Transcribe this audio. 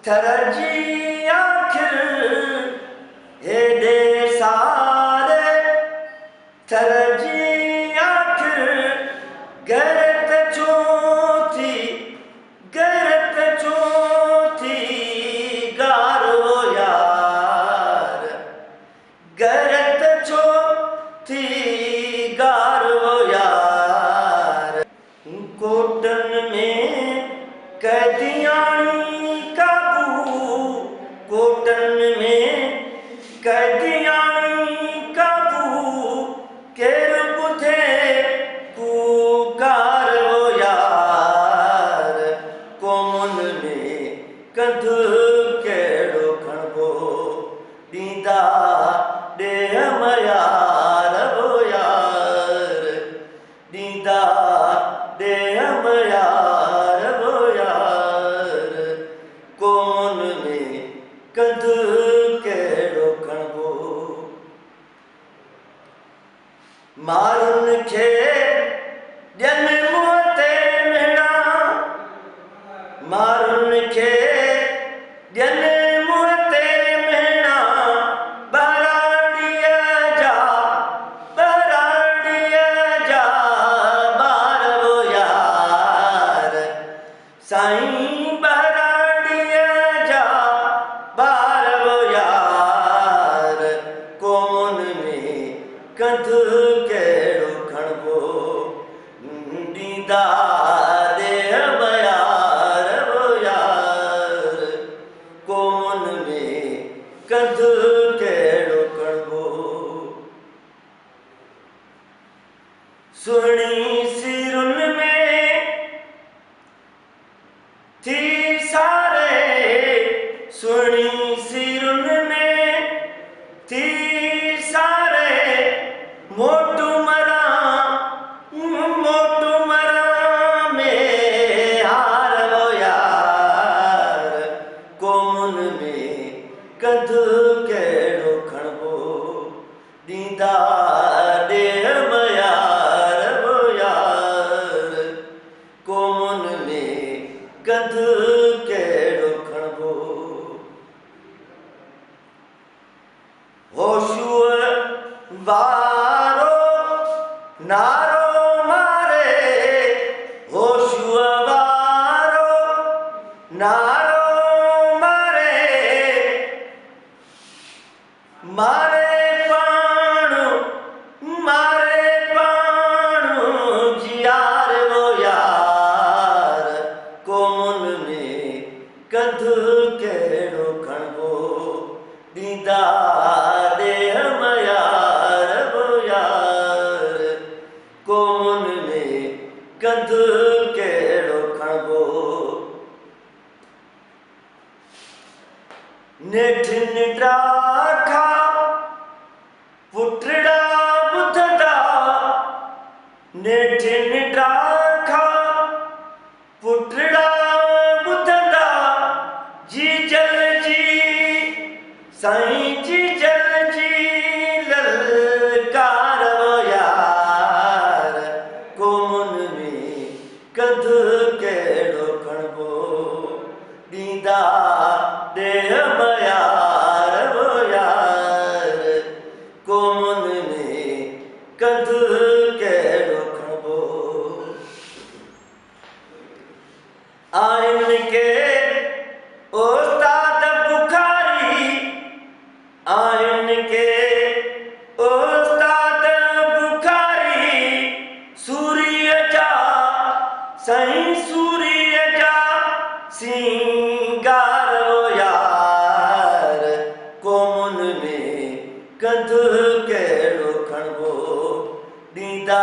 थरजी आखिर हेॾे सारे थरजी आखिर गैरत चौथी गारो यार गैरत चौथी गारो यार कोटन में कैदियानी काबू कोटन में कैदियानी काबू केर बुधे पुकार वो यार कोमन में कंध केड़ो खणबो दीदा दे मयार वो यार दीदा दे मयार वो यार कोमन में कंध केड़ो खणबो मारुन खे ॼन मुंहं ते मिहणा मारुन खे ॼन मुंहं ते मिहणा बराड़ीअ जा ॿार वो यार साईं बराड़ीअ जा ॿार वो यार कोन में कंध केड़ो खणबो दीदा दे मयार वो यार कोन में कंध केड़ो खणबो सुहिणी सिरुन में थी सारे सुहिणी सिरुन में थी सारे मोटू मरा में हार वो यार कोमन में कंध केड़ो खणबो दीदा दे मयार वो यार कोमन में कंध केड़ो खणबो होशूअ वारो नारो मारे होशूअ वारो नारो मारे पाणू जियार वो यार कोन में कंध केड़ो खणबो दीदा दे मयार वो यार कोन में कंध केड़ो खणबो नेठ निड्रा खा पुटड़ा बुधड़ा नेठ निड्रा खा पुटड़ा बुधड़ा जी जल जी साईं जी जल जी ललकार वो यार कोन में कंध केड़ो खणबो दीदा दे मयार वो यार कोन में कंध केड़ो खणबो आइन के उस्ताद बुखारी आइन के उस्ताद बुखारी सूर्य जा साईं सूर्य जा सिंगार वो यार कोन में कंध केड़ो खणबो दीदा